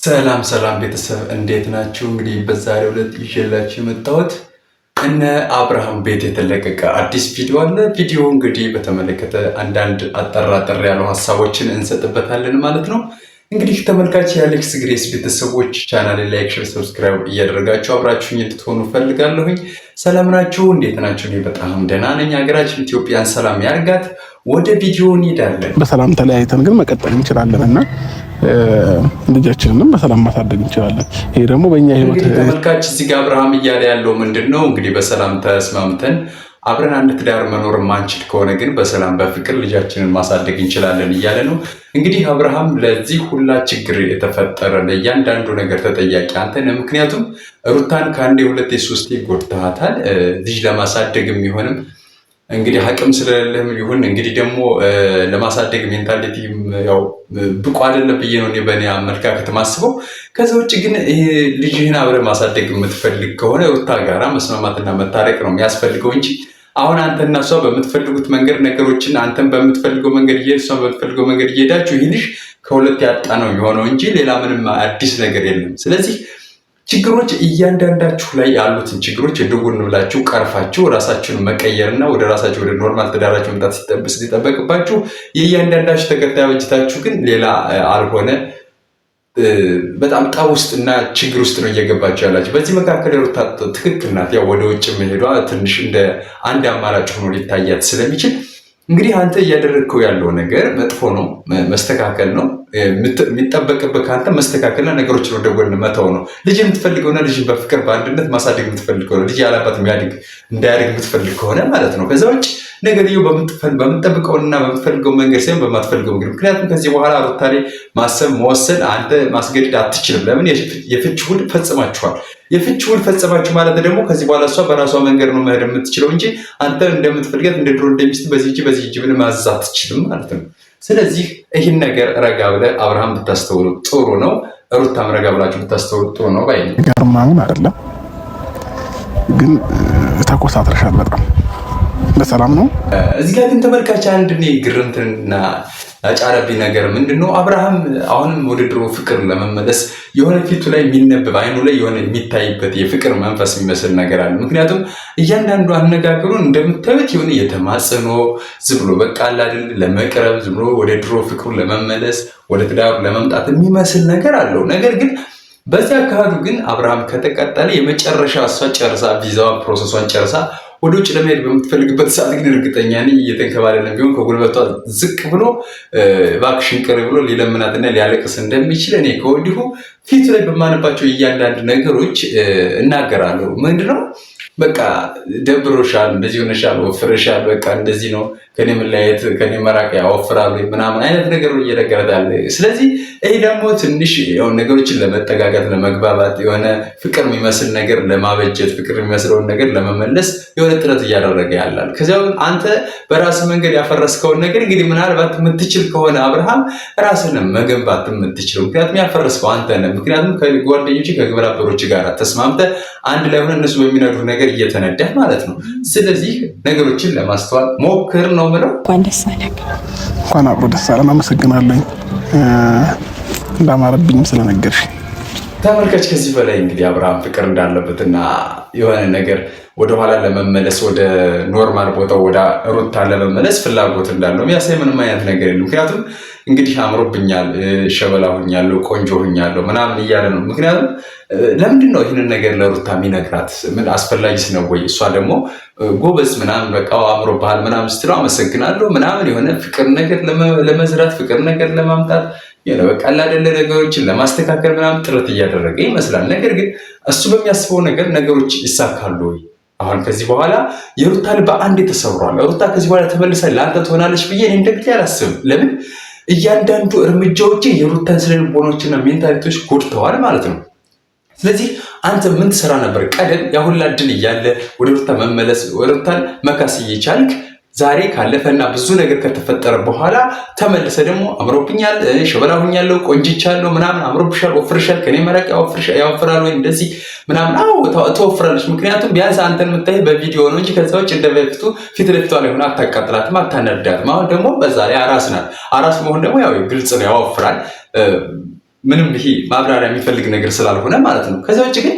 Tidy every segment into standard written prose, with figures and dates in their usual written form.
ሰላም ሰላም ቤተሰብ እንዴት ናችሁ? እንግዲህ በዛሬው ዕለት ይዤላችሁ የመጣሁት እነ አብርሃም ቤት የተለቀቀ አዲስ ቪዲዮ አለ። ቪዲዮ እንግዲህ በተመለከተ አንዳንድ አጠር ያሉ ሀሳቦችን እንሰጥበታለን ማለት ነው። እንግዲህ ተመልካች የአሌክስ ግሬስ ቤተሰቦች ቻናል ላይክ፣ ሼር፣ ሰብስክራይብ እያደረጋችሁ አብራችሁኝ እንድትሆኑ ፈልጋለሁኝ። ሰላም ናችሁ? እንዴት ናችሁ? እኔ በጣም ደህና ነኝ። ሀገራችን ኢትዮጵያን ሰላም ያርጋት። ወደ ቪዲዮ እንሄዳለን። በሰላም ተለያይተን ግን መቀጠል እንችላለን እና ልጃችንንም በሰላም ማሳደግ እንችላለን። ይሄ ደግሞ በእኛ ህይወት ተመልካች እዚህ ጋር አብርሃም እያለ ያለው ምንድነው? እንግዲህ በሰላም ተስማምተን አብረን አንድ ትዳር መኖር ማንችል ከሆነ ግን በሰላም በፍቅር ልጃችንን ማሳደግ እንችላለን እያለ ነው። እንግዲህ አብርሃም ለዚህ ሁላ ችግር የተፈጠረ ለእያንዳንዱ ነገር ተጠያቂ አንተ ነህ። ምክንያቱም ሩታን ከአንዴ ሁለቴ ሶስቴ ጎድተሃታል። ልጅ ለማሳደግ የሚሆንም እንግዲህ አቅም ስለሌለህም ይሁን እንግዲህ ደግሞ ለማሳደግ ሜንታሊቲ ያው ብቁ አይደለም ብዬ ነው በእኔ አመለካከት ማስበው። ከዛ ውጭ ግን ይሄ ልጅህን አብረህ ማሳደግ የምትፈልግ ከሆነ ሩታ ጋራ መስማማትና መታረቅ ነው የሚያስፈልገው እንጂ አሁን አንተና እሷ በምትፈልጉት መንገድ ነገሮችን አንተን በምትፈልገው መንገድ እሷን በምትፈልገው መንገድ እየሄዳችሁ ይህ ልጅ ከሁለት ያጣ ነው የሆነው እንጂ ሌላ ምንም አዲስ ነገር የለም። ስለዚህ ችግሮች እያንዳንዳችሁ ላይ ያሉትን ችግሮች ድጉን ብላችሁ ቀርፋችሁ ራሳችሁን መቀየርና ወደ ራሳችሁ ወደ ኖርማል ትዳራችሁ መምጣት ሲጠበቅባችሁ የእያንዳንዳችሁ ተከታይ በጅታችሁ ግን ሌላ አልሆነ በጣም ጠብ ውስጥ እና ችግር ውስጥ ነው እየገባችሁ ያላችሁ። በዚህ መካከል ሩታ ትክክል ናት። ያው ወደ ውጭ መሄዷ ትንሽ እንደ አንድ አማራጭ ሆኖ ሊታያት ስለሚችል እንግዲህ አንተ እያደረግከው ያለው ነገር መጥፎ ነው፣ መስተካከል ነው የሚጠበቅብህ። ከአንተ መስተካከልና ነገሮችን ወደ ጎን መተው ነው። ልጅ የምትፈልገውና ልጅን በፍቅር በአንድነት ማሳደግ የምትፈልግ ከሆነ ልጅ ያላባት እንዳያድግ የምትፈልግ ከሆነ ማለት ነው። ከዛ ውጭ ነገርየው በምትጠብቀውና በምትፈልገው መንገድ ሳይሆን በማትፈልገው መንገድ። ምክንያቱም ከዚህ በኋላ ሩታ ላይ ማሰብ መወሰን አንተ ማስገደድ አትችልም። ለምን? የፍች ውል ፈጽማችኋል። የፍች ውል ፈጽማችሁ ማለት ደግሞ ከዚህ በኋላ እሷ በራሷ መንገድ ነው መሄድ የምትችለው እንጂ አንተ እንደምትፈልገት እንደ ድሮ እንደሚስት በዚህ እጅ ብለህ ማዘዝ አትችልም ማለት ነው። ስለዚህ ይህን ነገር ረጋ ብለህ አብርሃም ብታስተውሉ ጥሩ ነው። ሩታም ረጋ ብላችሁ ብታስተውሉ ጥሩ ነው ባይ ነኝ። ገርማምን አይደለም ግን ተኮሳትረሻል በጣም በሰላም ነው። እዚህ ጋር ግን ተመልካች አንድ ግርምትና ያጫረብኝ ነገር ምንድነው? አብርሃም አሁንም ወደ ድሮ ፍቅር ለመመለስ የሆነ ፊቱ ላይ የሚነበብ አይኑ ላይ የሆነ የሚታይበት የፍቅር መንፈስ የሚመስል ነገር አለ። ምክንያቱም እያንዳንዱ አነጋገሩን እንደምታዩት የሆነ የተማጽኖ ዝም ብሎ በቃ አይደል ለመቅረብ ዝም ብሎ ወደ ድሮ ፍቅሩ ለመመለስ ወደ ትዳሩ ለመምጣት የሚመስል ነገር አለው። ነገር ግን በዚህ አካባቢ ግን አብርሃም ከተቀጠለ የመጨረሻ እሷ ጨርሳ ቪዛዋን ፕሮሰሷን ጨርሳ ወደ ውጭ ለመሄድ በምትፈልግበት ሰዓት ግን እርግጠኛ ነኝ እየተንከባለለም ቢሆን ከጉልበቷ ዝቅ ብሎ እባክሽን ቅር ብሎ ሊለምናትና ሊያለቅስ እንደሚችል እኔ ከወዲሁ ፊቱ ላይ በማነባቸው እያንዳንድ ነገሮች እናገራለሁ። ምንድነው በቃ ደብሮሻል፣ እንደዚህ ሆነሻል፣ ወፍረሻል፣ በቃ እንደዚህ ነው ከኔ መለያየት ከኔ መራቅ ያወፍራል ምናምን አይነት ነገር እየነገረታል። ስለዚህ ይሄ ደግሞ ትንሽ ነገሮችን ለመጠጋጋት ለመግባባት የሆነ ፍቅር የሚመስል ነገር ለማበጀት ፍቅር የሚመስለውን ነገር ለመመለስ የሆነ ጥረት እያደረገ ያላል። ከዚያ አንተ በራስ መንገድ ያፈረስከውን ነገር እንግዲህ ምናልባት የምትችል ከሆነ አብርሃም ራስን መገንባት የምትችለው ምክንያቱም ያፈረስከው አንተ ነህ። ምክንያቱም ከጓደኞች ከግብረ አበሮች ጋር ተስማምተህ አንድ ላይ ሆነ እነሱ በሚነዱ ነገር እየተነዳህ ማለት ነው። ስለዚህ ነገሮችን ለማስተዋል ሞክር ነው ምለው። እንኳን ደስ አለህ። እንኳን አብሮ ደስ አለን። አመሰግናለሁ እንዳማረብኝም ስለነገርሽ። ተመልካች ከዚህ በላይ እንግዲህ አብርሃም ፍቅር እንዳለበትና የሆነ ነገር ወደኋላ ለመመለስ ወደ ኖርማል ቦታው ወደ ሩታ ለመመለስ ፍላጎት እንዳለው የሚያሳይ ምንም አይነት ነገር የለም። ምክንያቱም እንግዲህ አምሮብኛል፣ ሸበላ ሆኛለሁ፣ ቆንጆ ሆኛለሁ ምናምን እያለ ነው። ምክንያቱም ለምንድን ነው ይህንን ነገር ለሩታ የሚነግራት? ምን አስፈላጊ ነው ወይ? እሷ ደግሞ ጎበዝ ምናምን በቃ አምሮብሃል ምናምን ስትለው አመሰግናለሁ ምናምን የሆነ ፍቅር ነገር ለመዝራት ፍቅር ነገር ለማምጣት በቃ አይደለ ነገሮችን ለማስተካከል ምናምን ጥረት እያደረገ ይመስላል። ነገር ግን እሱ በሚያስበው ነገር ነገሮች ይሳካሉ ወይ? አሁን ከዚህ በኋላ የሩታ ልብ አንዴ ተሰብሯል። ሩታ ከዚህ በኋላ ተመልሳ ለአንተ ትሆናለች ብዬ እኔ እንደግል አላስብም። ለምን? እያንዳንዱ እርምጃዎች የሩታን ስለልቦናዎችና ሜንታሊቲዎች ጎድተዋል ማለት ነው። ስለዚህ አንተ ምን ትሰራ ነበር? ቀደም ያሁላ እድል እያለ ወደ ሩታ መመለስ ወደ ሩታን መካስ እየቻልክ ዛሬ ካለፈና ብዙ ነገር ከተፈጠረ በኋላ ተመልሰ ደግሞ አምሮብኛል፣ ሸበላ ሆኛለሁ፣ ቆንጅቻለሁ ምናምን አምሮብሻል፣ ወፍርሻል፣ ከኔ መራቅ ያወፍራል ወይ እንደዚህ ምናምን። አዎ ትወፍራለች። ምክንያቱም ቢያንስ አንተን የምታይ በቪዲዮ ነው እንጂ ከዛ ውጭ እንደ በፊቱ ፊት ለፊቷ ላይ ሆነ አታቃጥላትም፣ አታነዳትም። አሁን ደግሞ በዛ ላይ አራስ ናት። አራስ መሆን ደግሞ ያው ግልጽ ነው ያወፍራል። ምንም ይሄ ማብራሪያ የሚፈልግ ነገር ስላልሆነ ማለት ነው። ከዛ ውጭ ግን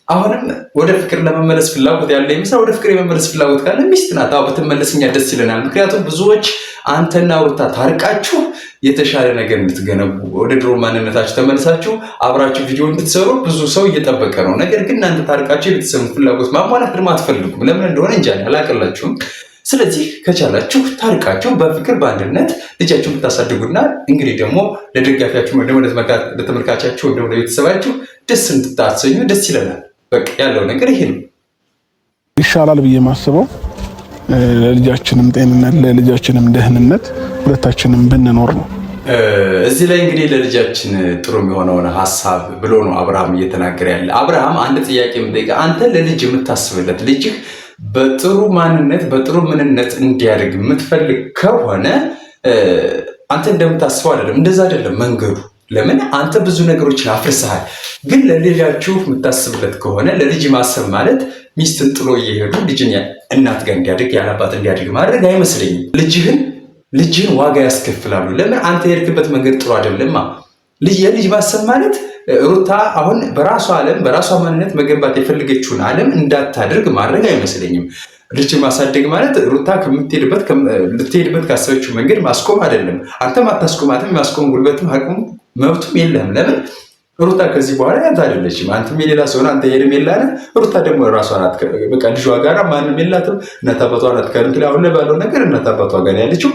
አሁንም ወደ ፍቅር ለመመለስ ፍላጎት ያለ ይመስላል። ወደ ፍቅር የመመለስ ፍላጎት ካለ ሚስት ናት፣ ብትመለስ እኛ ደስ ይለናል። ምክንያቱም ብዙዎች አንተና ሩታ ታርቃችሁ የተሻለ ነገር እንድትገነቡ ወደ ድሮ ማንነታችሁ ተመልሳችሁ አብራችሁ ቪዲዮ እንድትሰሩ ብዙ ሰው እየጠበቀ ነው። ነገር ግን እናንተ ታርቃችሁ የቤተሰብ ፍላጎት ማሟላት ደግሞ አትፈልጉም። ለምን እንደሆነ እንጃ አላቀላችሁም። ስለዚህ ከቻላችሁ ታርቃችሁ በፍቅር በአንድነት ልጃችሁን ብታሳድጉና እንግዲህ ደግሞ ለደጋፊያችሁ ወደ ለተመልካቻችሁ ወደ ቤተሰባችሁ ደስ እንድታሰኙ ደስ ይለናል። በቃ ያለው ነገር ይሄ ነው። ይሻላል ብዬ ማስበው ለልጃችንም ጤንነት ለልጃችንም ደህንነት ሁለታችንም ብንኖር ነው። እዚህ ላይ እንግዲህ ለልጃችን ጥሩ የሚሆነውን ሀሳብ ብሎ ነው አብርሃም እየተናገረ ያለ። አብርሃም አንድ ጥያቄ የምጠይቀህ አንተ ለልጅ የምታስብለት ልጅህ በጥሩ ማንነት በጥሩ ምንነት እንዲያድግ የምትፈልግ ከሆነ አንተ እንደምታስበው አይደለም። እንደዛ አይደለም መንገዱ። ለምን አንተ ብዙ ነገሮችን አፍርሰሃል። ግን ለልጃችሁ የምታስብለት ከሆነ ለልጅ ማሰብ ማለት ሚስትን ጥሎ እየሄዱ ልጅን እናት ጋር እንዲያድግ ያለባት እንዲያድግ ማድረግ አይመስለኝም። ልጅህን ዋጋ ያስከፍላሉ። ለምን አንተ የሄድክበት መንገድ ጥሩ አይደለማ። የልጅ ማሰብ ማለት ሩታ አሁን በራሷ ዓለም በራሷ ማንነት መገንባት የፈለገችውን ዓለም እንዳታደርግ ማድረግ አይመስለኝም። ልጅ ማሳደግ ማለት ሩታ ልትሄድበት ካሰበችው መንገድ ማስቆም አይደለም። አንተም አታስቆማትም። የማስቆም ጉልበትም አቅሙም መብቱም የለህም። ለምን ሩታ ከዚህ በኋላ ያንተ አይደለችም። አንተም የሌላ ሰው አንተ ሄርሜላ ነህ። ሩታ ደግሞ ራሷ ናት። በቃ ልጇ ጋር ማንም የላትም። እናት አባቷ ናት። ከእንግዲህ አሁን ባለው ነገር እናት አባቷ ጋር ያለችው።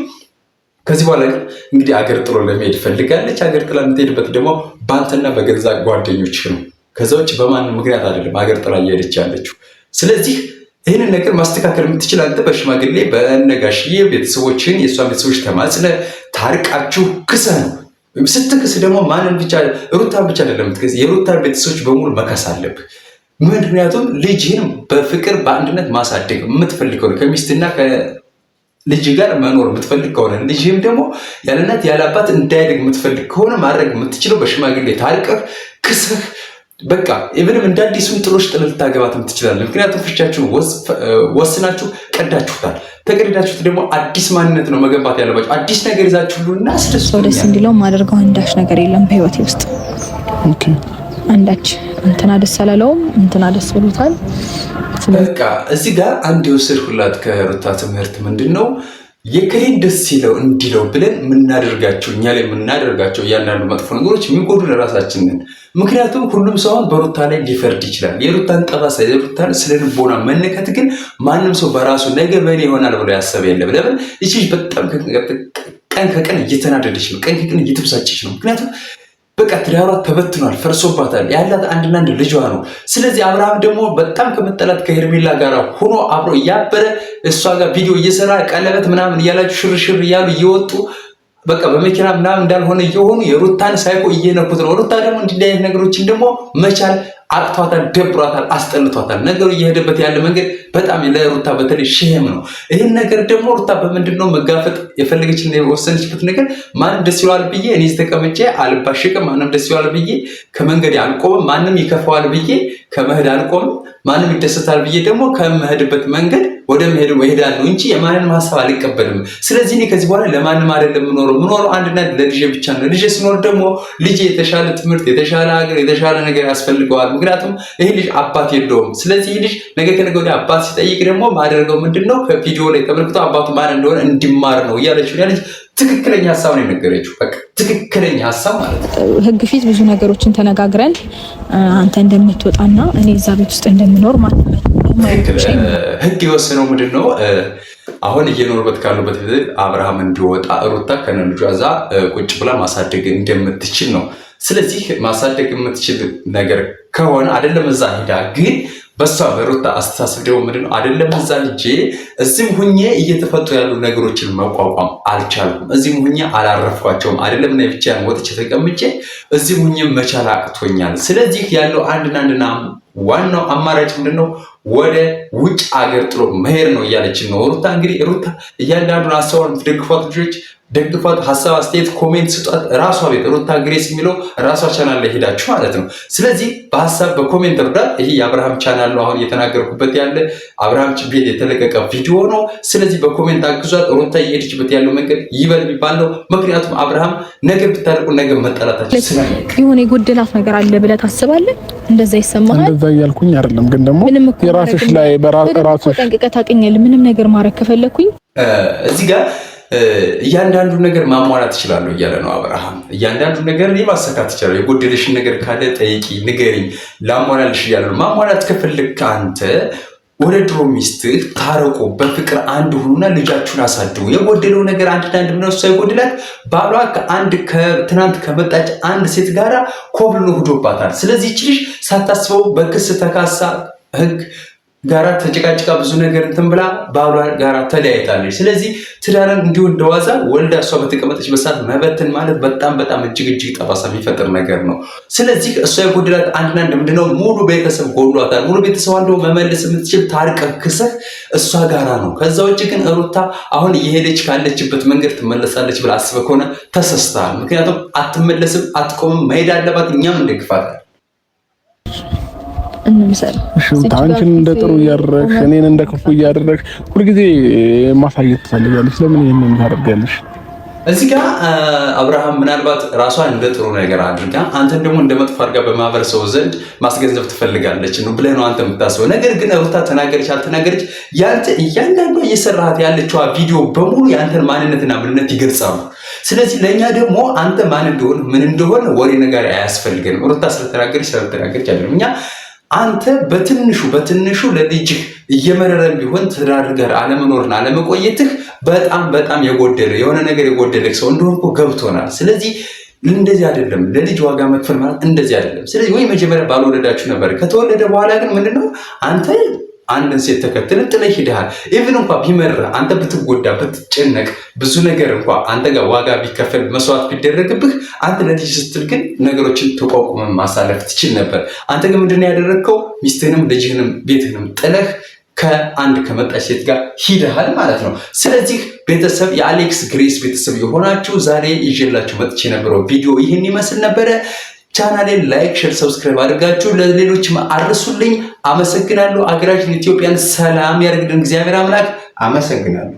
ከዚህ በኋላ ግን እንግዲህ አገር ጥሎ ለመሄድ ፈልጋለች። አገር ጥላ የምትሄድበት ደግሞ በአንተና በገዛ ጓደኞች ነው። ከዛ ውጭ በማንም ምክንያት አይደለም አገር ጥላ እየሄደች ያለችው። ስለዚህ ይህንን ነገር ማስተካከል የምትችል አንተ በሽማግሌ በነጋሽዬ ቤተሰቦችን የእሷን ቤተሰቦች ተማጽነ ታርቃችሁ ክሰህ ነው። ስትክስ ደግሞ ማንን ብቻ ሩታን ብቻ አይደለም የምትክስ፣ የሩታን ቤተሰቦች በሙሉ መከስ አለብህ። ምክንያቱም ልጅህን በፍቅር በአንድነት ማሳደግ የምትፈልገው ከሚስትና ልጅ ጋር መኖር የምትፈልግ ከሆነ ልጅህም ደግሞ ያለ እናት ያለ አባት እንዳያድግ የምትፈልግ ከሆነ ማድረግ የምትችለው በሽማግሌ ታርቀህ ክሰህ በቃ ኢቭንም እንደ አዲሱን ጥሎሽ ጥለህ ልታገባትም ትችላለህ። ምክንያቱም ፍቻችሁን ወስናችሁ ቀዳችሁታል። ተቀዳችሁት ደግሞ አዲስ ማንነት ነው መገንባት ያለባችሁ። አዲስ ነገር ይዛችሁ ሁሉና ሰው ደስ እንዲለው ማደርገው አንዳች ነገር የለም በህይወቴ ውስጥ። አንዳች እንትና ደስ አላለውም፣ እንትና ደስ ብሎታል። በቃ እዚህ ጋር አንድ የወሰድኩላት ከሩታ ትምህርት ምንድን ነው የከሌን ደስ ይለው እንዲለው ብለን የምናደርጋቸው እኛ ላይ የምናደርጋቸው እያንዳንዱ መጥፎ ነገሮች የሚጎዱ ለራሳችን ነን። ምክንያቱም ሁሉም ሰውን በሩታ ላይ ሊፈርድ ይችላል። የሩታን ጠባሳ የሩታን ስለልቦና መነከት ግን ማንም ሰው በራሱ ነገ በእኔ ይሆናል ብሎ ያሰበ የለም። ለምን ይቺ በጣም ቀን ከቀን እየተናደደች ነው፣ ቀን ከቀን እየተበሳጨች ነው። ምክንያቱም በቃ ትዳሯ ተበትኗል፣ ፈርሶባታል። ያላት አንድና አንድ ልጇ ነው። ስለዚህ አብርሃም ደግሞ በጣም ከመጠላት ከሄርሜላ ጋር ሆኖ አብሮ እያበረ እሷ ጋር ቪዲዮ እየሰራ ቀለበት ምናምን እያላችሁ ሽርሽር እያሉ እየወጡ በቃ በመኪና ምናምን እንዳልሆነ እየሆኑ የሩታን ሳይኮ እየነኩት ነው። ሩታ ደግሞ እንዲህ አይነት ነገሮችን ደግሞ መቻል አቅቷታል፣ ደብሯታል፣ አስጠልቷታል። ነገሩ እየሄደበት ያለ መንገድ በጣም ለሩታ በተለይ ሸም ነው። ይህን ነገር ደግሞ ሩታ በምንድነው መጋፈጥ የፈለገችና የወሰነችበት ነገር ማንም ደስ ይለዋል ብዬ እኔ ተቀምጬ አልባሽቅም። ማንም ደስ ይለዋል ብዬ ከመንገድ አልቆምም። ማንም ይከፋዋል ብዬ ከመሄድ አልቆምም። ማንም ይደሰታል ብዬ ደግሞ ከመሄድበት መንገድ ወደ መሄድ እሄዳለሁ እንጂ የማንንም ሀሳብ አልቀበልም። ስለዚህ እኔ ከዚህ በኋላ ለማንም አይደለም የምኖረው አንድና ለልጄ ብቻ ነው። ልጄ ሲኖር ደግሞ ልጄ የተሻለ ትምህርት፣ የተሻለ ሀገር፣ የተሻለ ነገር ያስፈልገዋል። ምክንያቱም ይህ ልጅ አባት የለውም። ስለዚህ ይህ ልጅ ነገ ከነገ ወዲያ አባት ሲጠይቅ ደግሞ ማደርገው ምንድነው ከቪዲዮ ላይ ተመልክቶ አባቱ ማን እንደሆነ እንዲማር ነው እያለች ልጅ ትክክለኛ ሀሳብ ነው የነገረችው። በቃ ትክክለኛ ሀሳብ ማለት ነው። ህግ ፊት ብዙ ነገሮችን ተነጋግረን አንተ እንደምትወጣና እኔ እዛ ቤት ውስጥ እንደምኖር ህግ የወሰነው ምንድን ነው? አሁን እየኖርበት ካሉበት ቤት አብርሃም እንዲወጣ ሩታ ከነልጇ እዛ ቁጭ ብላ ማሳደግ እንደምትችል ነው። ስለዚህ ማሳደግ የምትችል ነገር ከሆነ አይደለም እዛ ሄዳ ግን በሷ በሩታ አስተሳሰብ ደግሞ ምንድነው አይደለም እዛ ልጄ እዚህም ሁኜ እየተፈጡ ያሉ ነገሮችን መቋቋም አልቻልኩም። እዚህም ሁኜ አላረፍኳቸውም። አይደለም እና ብቻ ወጥቼ ተቀምጬ እዚህም ሁኜ መቻል አቅቶኛል። ስለዚህ ያለው አንድና ዋናው አማራጭ ምንድነው? ወደ ውጭ ሀገር ጥሎ መሄድ ነው እያለችን ነው ሩታ። እንግዲህ ሩታ እያንዳንዱን ሀሳቧን የምትደግፏት ልጆች ደግፏት፣ ሀሳብ አስተያየት ኮሜንት ስጧት። ራሷ ቤት ሩታ ግሬስ የሚለው ራሷ ቻናል ላይ ሄዳችሁ ማለት ነው። ስለዚህ በሀሳብ በኮሜንት እርዳት። ይሄ የአብርሃም ቻናል ነው፣ አሁን እየተናገርኩበት ያለ አብርሃም ቤት የተለቀቀ ቪዲዮ ነው። ስለዚህ በኮሜንት አግዟት። ሩታ እየሄደችበት ያለው መንገድ ይበል የሚባል ነው። ምክንያቱም አብርሃም ነገ ብታርቁ ነገ መጠላታችን የሆነ የጎደላት ነገር አለ ብለህ ታስባለህ? እንደዛ ይሰማሃል? እንደዛ እያልኩኝ አይደለም፣ ግን ደግሞ የራስሽ ላይ በራስሽ ጠንቅቀህ ታውቀኛለህ። ምንም ነገር ማድረግ ከፈለኩኝ እዚህ ጋር እያንዳንዱ ነገር ማሟላት እችላለሁ እያለ ነው አብርሃም። እያንዳንዱ ነገር እኔ ማሳካት እችላለሁ፣ የጎደለሽን ነገር ካለ ጠይቂ፣ ንገሪኝ፣ ላሟላልሽ እያለ ነው። ማሟላት ከፈለግክ አንተ ወደ ድሮ ሚስትህ ታረቁ፣ በፍቅር አንድ ሁኑና ልጃችሁን አሳድጉ። የጎደለው ነገር አንድ ምነው እሷ የጎደላት ባሏ ትናንት ከመጣች አንድ ሴት ጋራ ኮብልሎ ሂዶባታል። ስለዚህ ይህች ልጅ ሳታስበው በክስ ተካሳ ህግ ጋራ ተጨቃጭቃ ብዙ ነገር እንትን ብላ ባሏ ጋራ ተለያይታለች። ስለዚህ ትዳርን እንዲሁ እንደዋዛ ወልዳ እሷ በተቀመጠች በሰዓት መበትን ማለት በጣም እጅግ ጠባሳ የሚፈጥር ነገር ነው። ስለዚህ እሷ የጎደላት አንድና አንድ ምንድነው? ሙሉ ቤተሰብ ጎድሏታል። ሙሉ ቤተሰብ አንዱ መመለስ የምትችል ታርቀህ ክሰህ እሷ ጋራ ነው። ከዛ ውጭ ግን ሩታ አሁን እየሄደች ካለችበት መንገድ ትመለሳለች ብላ አስበህ ከሆነ ተሰስተሃል። ምክንያቱም አትመለስም፣ አትቆምም፣ መሄድ አለባት። እኛም እንደግፋታል። አንቺን እንደ ጥሩ እያደረግሽ እኔን እንደ ክፉ እያደረግሽ ሁልጊዜ ማሳየት ትፈልጋለች። ለምን ይሄንን ታደርጋለሽ? እዚህ ጋር አብርሃም ምናልባት ራሷን እንደ ጥሩ ነገር አድርጋ አንተን ደግሞ እንደ መጥፎ አድርጋ በማህበረሰቡ ዘንድ ማስገንዘብ ትፈልጋለች ነው ብለህ ነው አንተ የምታስበው። ነገር ግን ሩታ ተናገረች አልተናገረች ያንተ እያንዳንዷ እየሰራሃት ያለችዋ ቪዲዮ በሙሉ የአንተን ማንነትና ምንነት ይገልጻሉ። ስለዚህ ለእኛ ደግሞ አንተ ማን እንደሆነ ምን እንደሆነ ወሬ ነገር አያስፈልገንም። ሩታ ስለተናገረች አይደለም እኛ አንተ በትንሹ ለልጅህ እየመረረን ቢሆን ትዳር ጋር አለመኖርና አለመቆየትህ በጣም የጎደለ የሆነ ነገር የጎደለህ ሰው እንደሆንኩ ገብቶናል። ስለዚህ እንደዚህ አይደለም፣ ለልጅ ዋጋ መክፈል ማለት እንደዚህ አይደለም። ስለዚህ ወይ መጀመሪያ ባልወለዳችሁ ነበር። ከተወለደ በኋላ ግን ምንድነው አንተ አንድን ሴት ተከትለ ጥለህ ሄደሃል። ኢቭን እንኳን ቢመርህ አንተ ብትጎዳ ብትጨነቅ ብዙ ነገር እንኳን አንተ ጋር ዋጋ ቢከፈል መስዋዕት ቢደረግብህ አንተ ለልጅ ስትል ግን ነገሮችን ተቋቁመን ማሳለፍ ትችል ነበር። አንተ ግን ምንድነው ያደረግከው? ሚስትህንም ልጅህንም ቤትህንም ጥለህ ከመጣች ሴት ጋር ሂደሃል ማለት ነው። ስለዚህ ቤተሰብ የአሌክስ ግሬስ ቤተሰብ የሆናችሁ ዛሬ ይዤላችሁ መጥቼ የነበረው ቪዲዮ ይህን ይመስል ነበረ። ቻናሌን ላይክ፣ ሼር፣ ሰብስክራይብ አድርጋችሁ ለሌሎችም አድርሱልኝ። አመሰግናለሁ። አገራችን ኢትዮጵያን ሰላም ያደርግልን እግዚአብሔር አምላክ። አመሰግናለሁ።